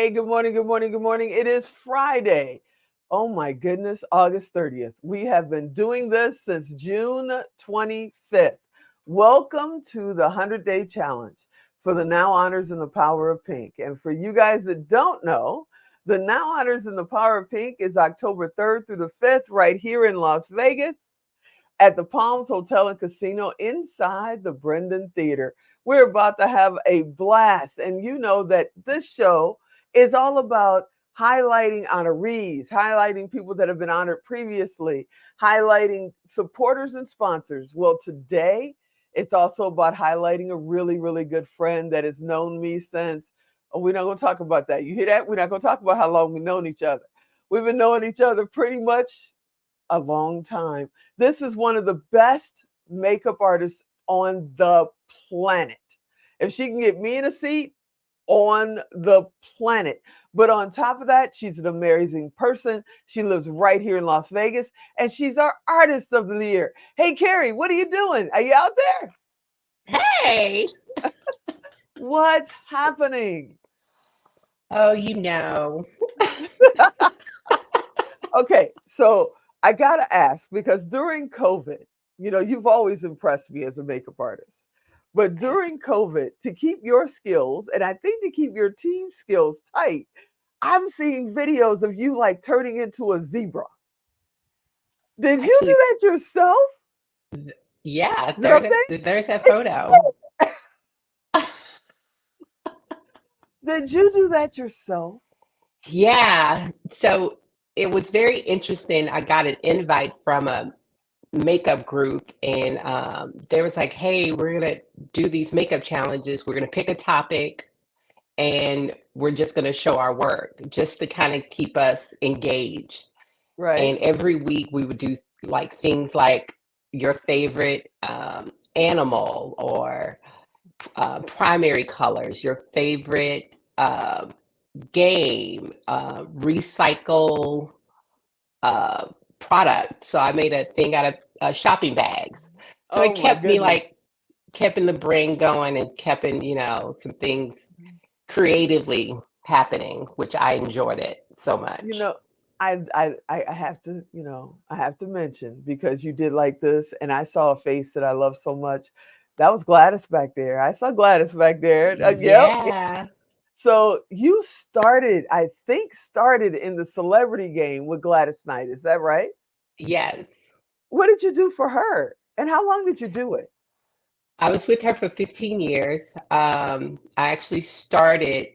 Hey, good morning, good morning, good morning. It is Friday. Oh my goodness, August 30th. We have been doing this since June 25th. Welcome to the 100-Day Challenge for the Now Honors in the Power of Pink. And for you guys that don't know, the Now Honors in the Power of Pink is October 3rd through the 5th right here in Las Vegas at the Palms Hotel and Casino inside the Brendan Theater. We're about to have a blast. And you know that this show is all about highlighting honorees, highlighting people that have been honored previously, highlighting supporters and sponsors. Well, today it's also about highlighting a really, really good friend that has known me since, oh, we're not going to talk about that. You hear that? We're not going to talk about how long we've known each other. We've been knowing each other pretty much a long time. This is one of the best makeup artists on the planet. If she can get me in a seat, on the planet. But on top of that, she's an amazing person. She lives right here in Las Vegas, and she's our artist of the year. Hey, Kerry, what are you doing? Are you out there? Hey. What's happening? Oh, you know. Okay, so I gotta ask because during COVID, you've always impressed me as a makeup artist. But during COVID, to keep your skills, and I think to keep your team skills tight, I'm seeing videos of you like turning into a zebra. Did you do Actually, that yourself? yeah, Is it up there? there's that photo. Did you do that yourself? Yeah. So it was very interesting. I got an invite from a makeup group, and they was like, hey, we're going to do these makeup challenges. We're going to pick a topic, and we're just going to show our work just to kind of keep us engaged. Right. And every week we would do like things like your favorite animal or primary colors, your favorite game, recycle uh, product. So I made a thing out of shopping bags. So it Oh my kept me goodness. like, kept in the brain going and kept in, some things creatively happening, which I enjoyed it so You much. know, I have to, I have to mention because you did like this, and I saw a face that I love so much. That was Gladys back there. I saw Gladys back there. Yep. Yeah. So you started, I think, started in the celebrity game with Gladys Knight. Is that right? Yes. What did you do for her? And how long did you do it? I was with her for 15 years. I actually started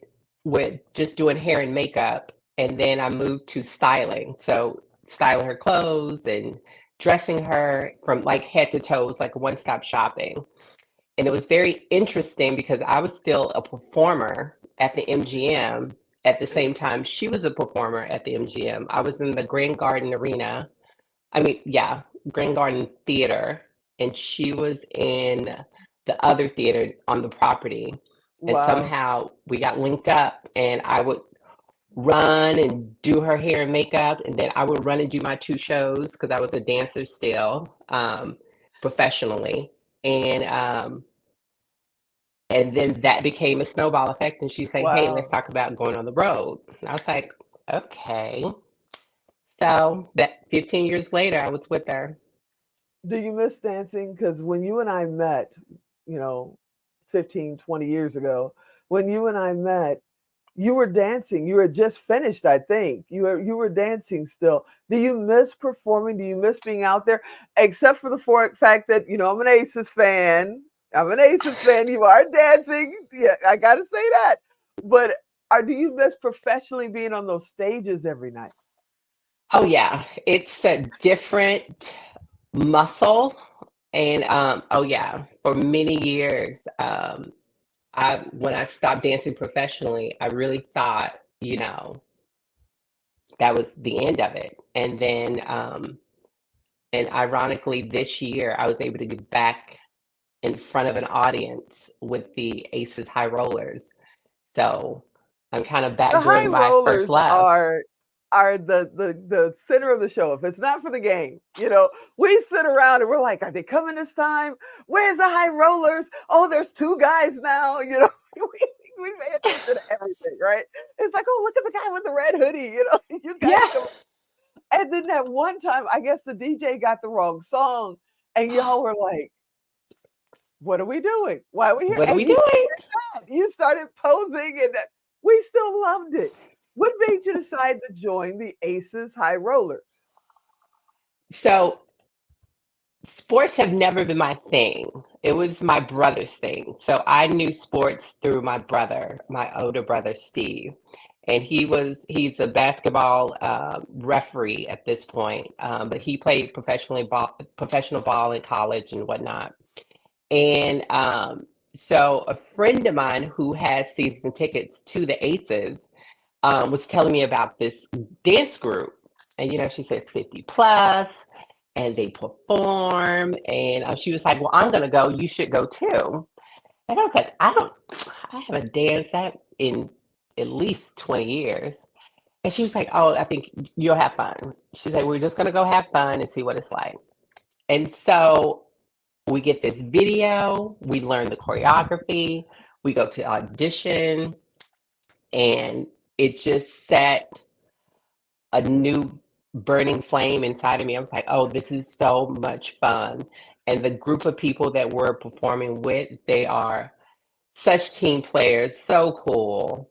with just doing hair and makeup, and then I moved to styling. So styling her clothes and dressing her from like head to toes, like one-stop shopping. And it was very interesting because I was still a performer at the MGM at the same time she was a performer at the MGM. I was in the Grand Garden Arena. I mean, yeah, Grand Garden Theater, and she was in the other theater on the property. And Wow. somehow we got linked up, and I would run and do her hair and makeup, and then I would run and do my two shows because I was a dancer still, professionally. And and then that became a snowball effect. And she's saying, hey, let's Wow. talk about going on the road. And I was like, okay. So that 15 years later, I was with her. Do you miss dancing? Because when you and I met, you know, 15, 20 years ago, when you and I met, you were dancing. You were just finished, I think. You were dancing still. Do you miss performing? Do you miss being out there? Except for the fact that, I'm an Aces fan. I'm an Aces fan. You are dancing. Yeah, I gotta say that. But do you miss professionally being on those stages every night? Oh, yeah. It's a different muscle. And oh, yeah. For many years, when I stopped dancing professionally, I really thought, that was the end of it. And ironically, this year, I was able to get back in front of an audience with the Aces High Rollers. So I'm kind of The back high doing my first rollers love. are the center of the show. If it's not for the game, we sit around and we're like, are they coming this time? Where's the high rollers? Oh, there's two guys now. We pay attention to everything, right? It's like, oh, look at the guy with the red hoodie. You guys Yeah. come. And then that one time, I guess the DJ got the wrong song, and y'all were like, "What are we doing? Why are we here?" What are And we doing? you started posing, and that we still loved it. What made you decide to join the Aces High Rollers? So sports have never been my thing. It was my brother's thing. So I knew sports through my brother, my older brother Steve, and he's a basketball referee at this point, but he played professional ball in college and whatnot. And so a friend of mine who has season tickets to the Aces was telling me about this dance group. And, she said it's 50 plus and they perform. And she was like, well, I'm going to go. You should go too. And I was like, I haven't danced that in at least 20 years. And she was like, oh, I think you'll have fun. She's like, we're just going to go have fun and see what it's like. And so we get this video, we learn the choreography, we go to audition, and it just set a new burning flame inside of me. I was like, oh, this is so much fun. And the group of people that we're performing with, they are such team players, so cool.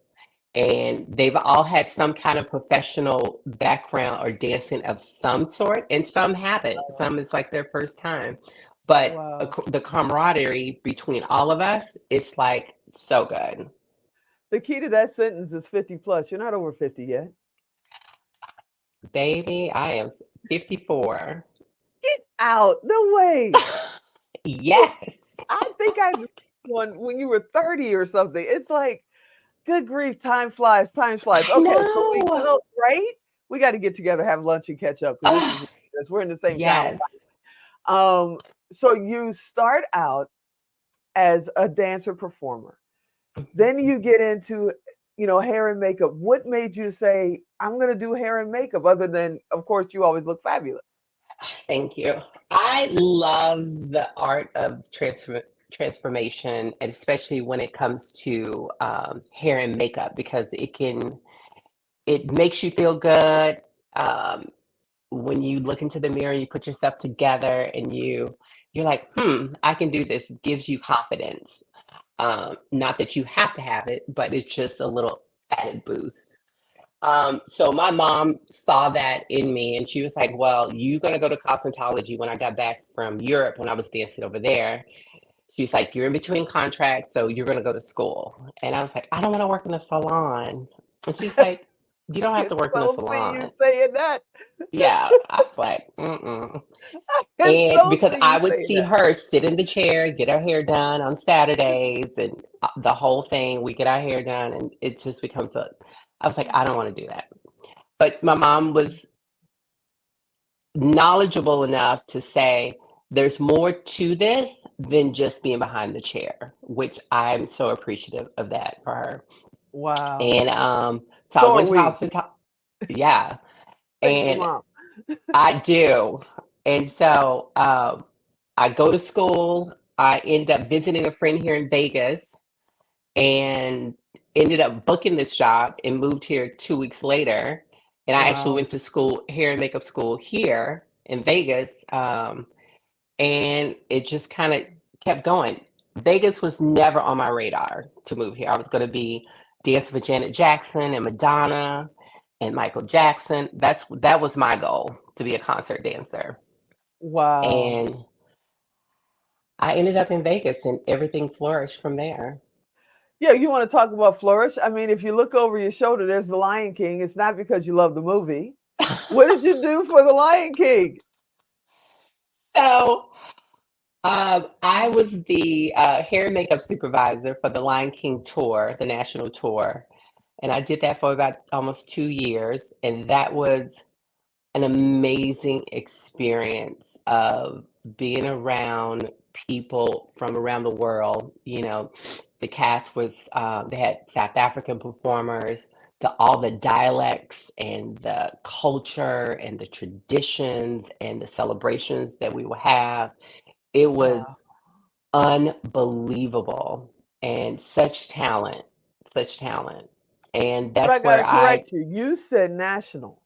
And they've all had some kind of professional background or dancing of some sort, and some haven't. Some it's like their first time. But Wow. the camaraderie between all of us, it's like so good. The key to that sentence is 50 plus. You're not over 50 yet. Baby, I am 54. Get out. No way. Yes. I think I one when you were 30 or something. It's like, good grief, time flies, time flies. I Okay, so we know. go, right? We got to get together, have lunch, and catch up because this is Oh, ridiculous. We're in the same town. yes. So you start out as a dancer performer. Then you get into, hair and makeup. What made you say, I'm going to do hair and makeup other than, of course, you always look fabulous? Thank you. I love the art of transformation, and especially when it comes to hair and makeup, because it makes you feel good. When you look into the mirror, you put yourself together, and you're like, I can do this. It gives you confidence. Not that you have to have it, but it's just a little added boost. So my mom saw that in me, and she was like, well, you're going to go to cosmetology. When I got back from Europe, when I was dancing over there, she's like, you're in between contracts, so you're going to go to school. And I was like, I don't want to work in a salon. And she's like, you don't have Can to work in a so see you salon. saying that. Yeah, I was like, mm-mm. Can And so because see I you would saying see that. her sit in the chair, get her hair done on Saturdays, and the whole thing, we get our hair done, and it just becomes I was like, I don't want to do that. But my mom was knowledgeable enough to say, there's more to this than just being behind the chair, which I'm so appreciative of that for her. Wow. And so I So are went to we. hospital. Yeah, Thank you, and Mom. I do. And so I go to school. I end up visiting a friend here in Vegas and ended up booking this job and moved here 2 weeks later. And I actually Wow. went to school, hair and makeup school here in Vegas. And it just kind of kept going. Vegas was never on my radar to move here. I was going to be dancing with Janet Jackson and Madonna and Michael Jackson. That was my goal, to be a concert dancer. Wow. And I ended up in Vegas and everything flourished from there. Yeah, you want to talk about flourish? I mean, if you look over your shoulder, there's the Lion King. It's not because you love the movie. What did you do for the Lion King? So I was the hair and makeup supervisor for the Lion King tour, the national tour. And I did that for about almost 2 years. And that was an amazing experience of being around people from around the world. The cast was, they had South African performers, all the dialects and the culture and the traditions and the celebrations that we would have. It was Wow. unbelievable and such talent. such talent. And But I that's got where to I correct you. You said national.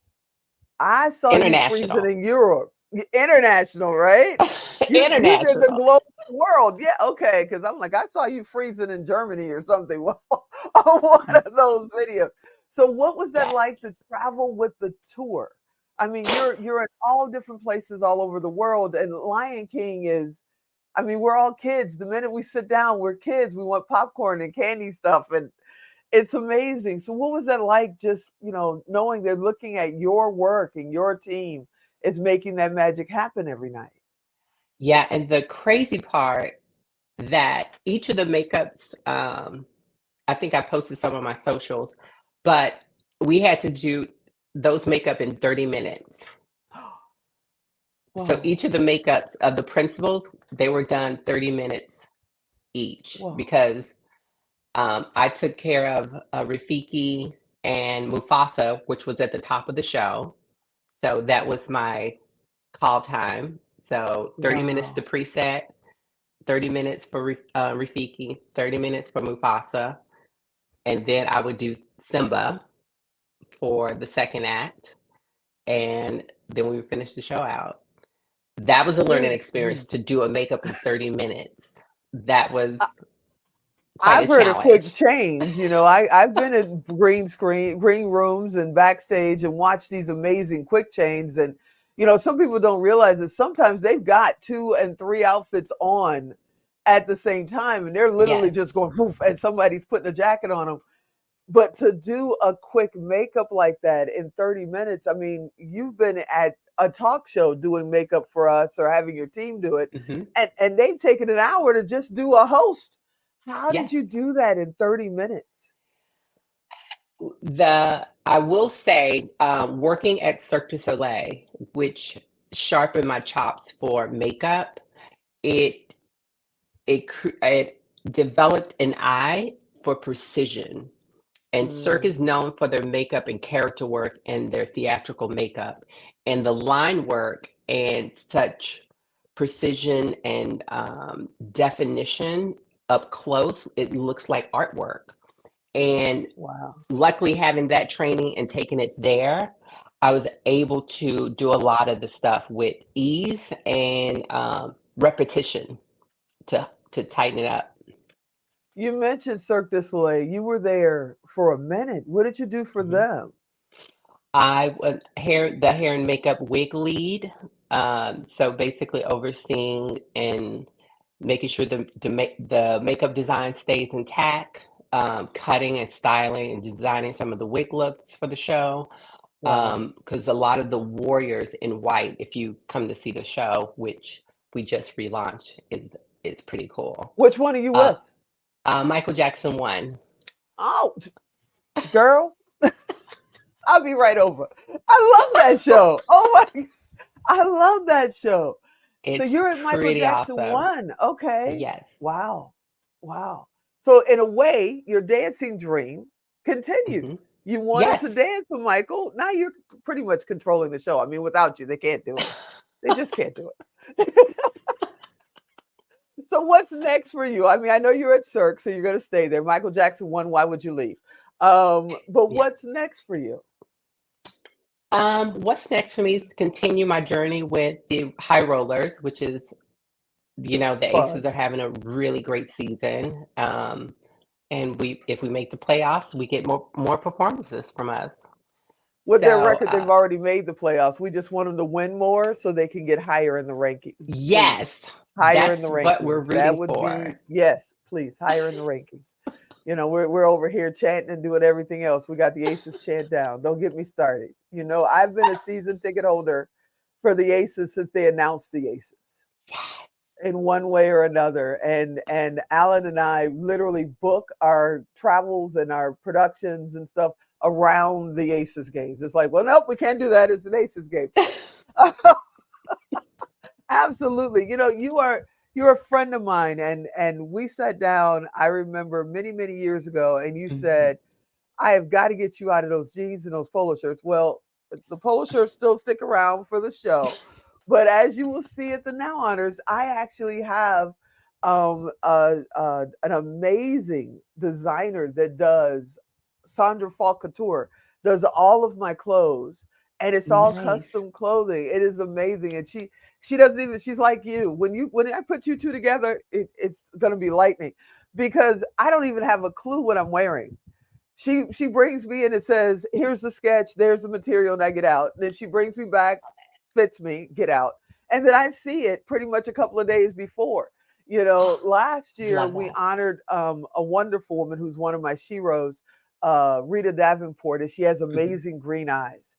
I saw you freezing international. in Europe. International, right? You did the International. global world. Yeah, okay. Because I'm like, I saw you freezing in Germany or something on one of those videos. So what was that Yes. like to travel with the tour? I mean, you're in all different places all over the world, and Lion King is. I mean, we're all kids. The minute we sit down, we're kids. We want popcorn and candy stuff, and it's amazing. So what was that like just, knowing they're looking at your work and your team is making that magic happen every night? Yeah, and the crazy part that each of the makeups, I think I posted some on my socials, but we had to do those makeup in 30 minutes. So Whoa, each of the makeups of the principals, they were done 30 minutes each whoa. because I took care of Rafiki and Mufasa, which was at the top of the show. So that was my call time. So 30 minutes to Wow. preset, 30 minutes for Rafiki, 30 minutes for Mufasa, and then I would do Simba for the second act, and then we would finish the show out. That was a learning experience Mm. to do a makeup in 30 minutes. That was quite a I've heard of quick challenge. change. I've been in green rooms and backstage and watched these amazing quick changes. And, some people don't realize that sometimes they've got 2 and 3 outfits on at the same time. And they're literally Yes. just going, poof, and somebody's putting a jacket on them. But to do a quick makeup like that in 30 minutes, I mean, you've been at a talk show doing makeup for us or having your team do it, Hmm. and they've taken an hour to just do a host. How did Yes. you do that in 30 minutes? I will say, working at Cirque du Soleil, which sharpened my chops for makeup, it it developed an eye for precision. And Cirque is Mm, known for their makeup and character work and their theatrical makeup, and the line work and such precision and definition up close. It looks like artwork. And wow. luckily, having that training and taking it there, I was able to do a lot of the stuff with ease and repetition to tighten it up. You mentioned Cirque du Soleil. You were there for a minute. What did you do for Mhm. them? I was the hair and makeup wig lead. So basically overseeing and making sure the makeup design stays intact, cutting and styling and designing some of the wig looks for the show. Wow. Because a lot of the warriors in white, if you come to see the show, which we just relaunched, is pretty cool. Which one are you Uh, with? Michael Jackson won. Oh, girl, I'll be right over. I love that show. Oh my, I love that show. So It's you're at Michael pretty Jackson awesome. 1. Okay. Yes. Wow. Wow. So in a way, your dancing dream continued. Hmm. You wanted Yes. to dance with Michael. Now you're pretty much controlling the show. I mean, without you, they can't do it. They just can't do it. So what's next for you? I mean, I know you're at Cirque, so you're going to stay there. Michael Jackson 1, why would you leave? But Yeah. what's next for you? What's next for me is to continue my journey with the high rollers, which is, the Aces Fun. are having a really great season. And if we make the playoffs, we get more performances from us. With their So, record, they've already made the playoffs. We just want them to win more so they can get higher in the rankings, please. yes, Higher in the that's what we're rankings. That rooting would be, for. yes, please, higher in the rankings. We're over here chanting and doing everything else. We got the Aces chant down. Don't get me started. I've been a season ticket holder for the Aces since they announced the Aces in one way or another. And Alan and I literally book our travels and our productions and stuff around the Aces games. It's like, well, nope, we can't do that. It's an Aces game. So absolutely. You're a friend of mine, and we sat down, I remember many years ago, and you Mhm. said, I have got to get you out of those jeans and those polo shirts. Well, the polo shirts still stick around for the show. But as you will see at the Now Honors, I actually have an amazing designer that does Sandra Fall Couture, does all of my clothes, and it's all Nice. custom clothing. It is amazing, and she doesn't even. She's like you. When I put you two together, it's gonna be lightning, because I don't even have a clue what I'm wearing. She brings me and it says, "Here's the sketch. There's the material." And I get out. And then she brings me back, fits me, get out, and then I see it pretty much a couple of days before. Last year Love we that. honored a wonderful woman who's one of my sheroes, Rita Davenport, and she has Mhm. amazing green eyes.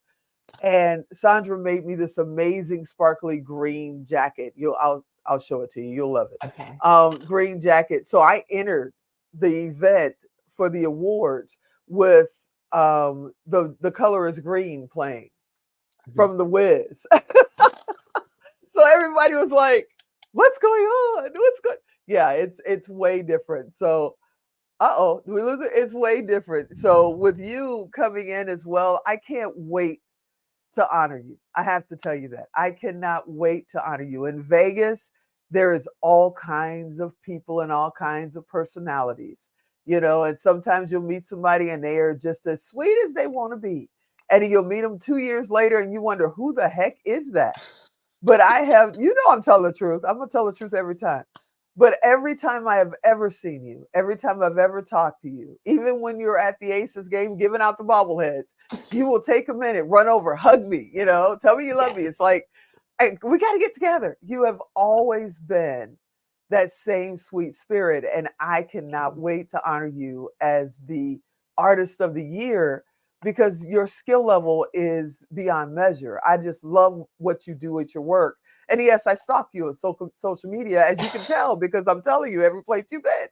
And Sandra made me this amazing sparkly green jacket. I'll show it to you. You'll love it. Okay. Green jacket. So I entered the event for the awards with the color is green playing Mhm. from the Wiz. So everybody was like, "What's going on? What's going?" Yeah, it's way different. So, do we lose it? It's way different. So with you coming in as well, I can't wait to honor you. I have to tell you that. I cannot wait to honor you. In Vegas, there is all kinds of people and all kinds of personalities, and sometimes you'll meet somebody and they are just as sweet as they want to be. And you'll meet them 2 years later and you wonder, who the heck is that? But I'm telling the truth. I'm going to tell the truth every time. But every time I have ever seen you, every time I've ever talked to you, even when you're at the Aces game giving out the bobbleheads, you will take a minute, run over, hug me, tell me you love me. Yes. It's like, hey, we got to get together. You have always been that same sweet spirit. And I cannot wait to honor you as the artist of the year because your skill level is beyond measure. I just love what you do with your work. And yes, I stalk you on social media, as you can tell, because I'm telling you every place you've been.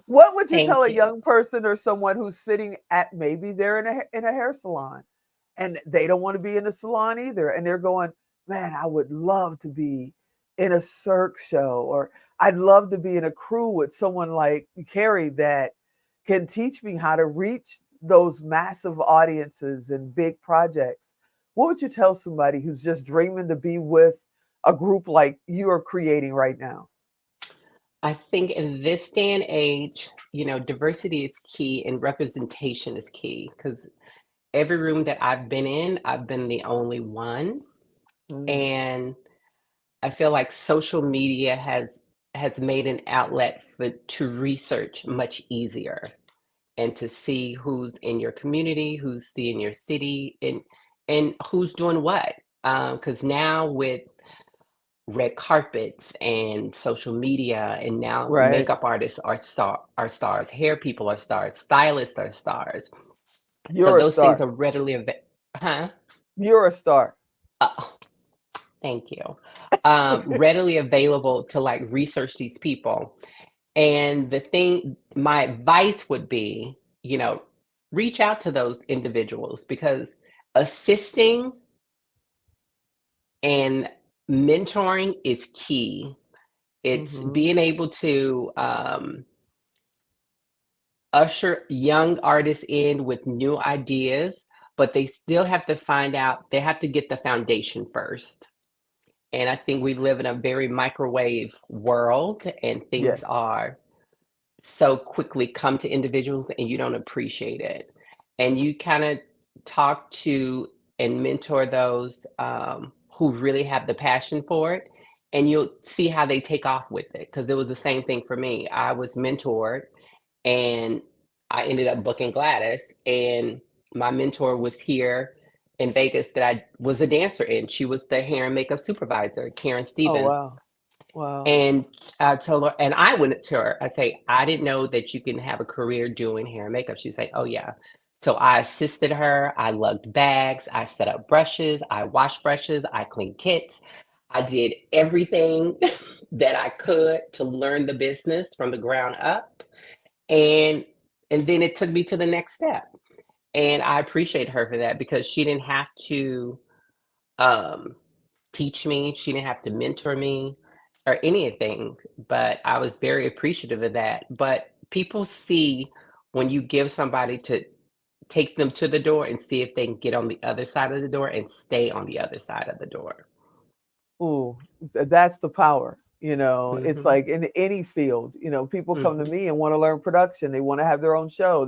What would you tell Thank a you. young person or someone who's sitting at maybe they're in a hair salon and they don't want to be in a salon either and they're going, "Man, I would love to be in a Cirque show or I'd love to be in a crew with someone like Kerry that can teach me how to reach those massive audiences and big projects." What would you tell somebody who's just dreaming to be with a group like you are creating right now? I think in this day and age, diversity is key and representation is key because every room that I've been in, I've been the only one. Mm, And I feel like social media has made an outlet for to research much easier and to see who's in your community, who's in your city, and who's doing what. Because now with red carpets and social media, and now right. makeup artists are stars, hair people are stars, stylists are stars. So You're a those things star. are readily available. Huh? You're a star. Oh, thank you. Readily available to like research these people. And my advice would be, reach out to those individuals because assisting and mentoring is key. It's Mhm. being able to usher young artists in with new ideas, but they still have to they have to get the foundation first. And I think we live in a very microwave world and things Yes. are so quickly come to individuals and you don't appreciate it. And you kind of talk to and mentor those who really have the passion for it. And you'll see how they take off with it. Because it was the same thing for me. I was mentored and I ended up booking Gladys. And my mentor was here in Vegas that I was a dancer in. She was the hair and makeup supervisor, Karen Oh, Stevens. wow. Wow. And I told her, and I went to her, I say, I didn't know that you can have a career doing hair and makeup. She'd say, oh, yeah. So I assisted her. I lugged bags. I set up brushes. I washed brushes. I cleaned kits. I did everything that I could to learn the business from the ground up. And and then it took me to the next step. And I appreciate her for that because she didn't have to um, teach me. She didn't have to mentor me or anything, but I was very appreciative of that. But people see when you give somebody to take them to the door and see if they can get on the other side of the door and stay on the other side of the door. Ooh, that's the power. It's Hmm. like in any field, people come to Hmm. me and want to learn production. They want to have their own show.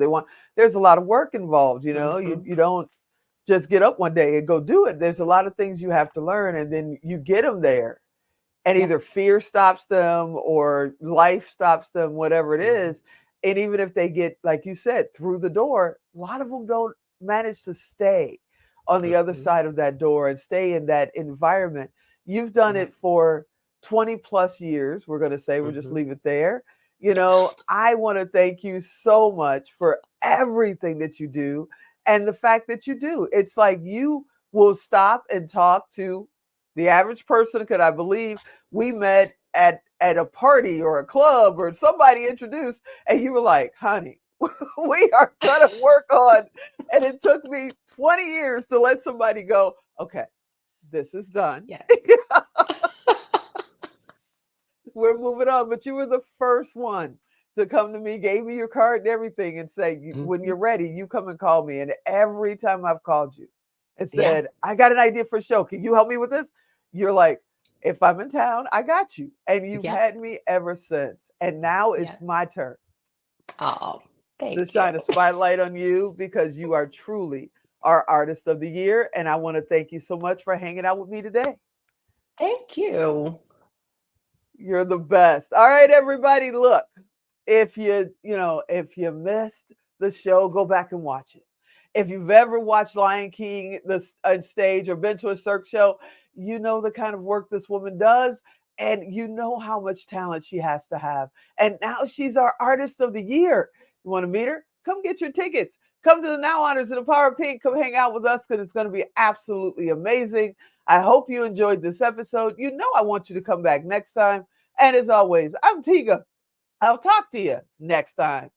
There's a lot of work involved, Hmm. you don't just get up one day and go do it. There's a lot of things you have to learn, and then you get them there, and Yeah. either fear stops them or life stops them, whatever it Hmm. is. And even if they get, like you said, through the door, a lot of them don't manage to stay on the other Hmm. side of that door and stay in that environment. You've done Yeah. it for 20 plus years. We're going to say, we'll just Hmm. leave it there. I want to thank you so much for everything that you do and the fact that you do. It's like you will stop and talk to the average person. Could I believe we met at a party or a club or somebody introduced, and you were like, honey, we are gonna work on. And it took me 20 years to let somebody go, okay, this is done. Yes. We're moving on. But you were the first one to come to me, gave me your card and everything, and say, when Hmm. you're ready, you come and call me. And every time I've called you and Yeah. said, I got an idea for a show, can you help me with this? You're like, if I'm in town, I got you. And you've Yeah. had me ever since. And now Yeah. it's my turn Oh, to thank you. shine a spotlight on you because you are truly our artist of the year. And I want to thank you so much for hanging out with me today. Thank you. You're the best. All right, everybody, look, if you missed the show, go back and watch it. If you've ever watched Lion King on stage or been to a Cirque show, you know the kind of work this woman does, and you know how much talent she has to have. And now she's our artist of the year. You want to meet her? Come get your tickets. Come to the Now Honors in the Power of Pink. Come hang out with us because it's going to be absolutely amazing. I hope you enjoyed this episode. I want you to come back next time. And as always, I'm Tiga. I'll talk to you next time.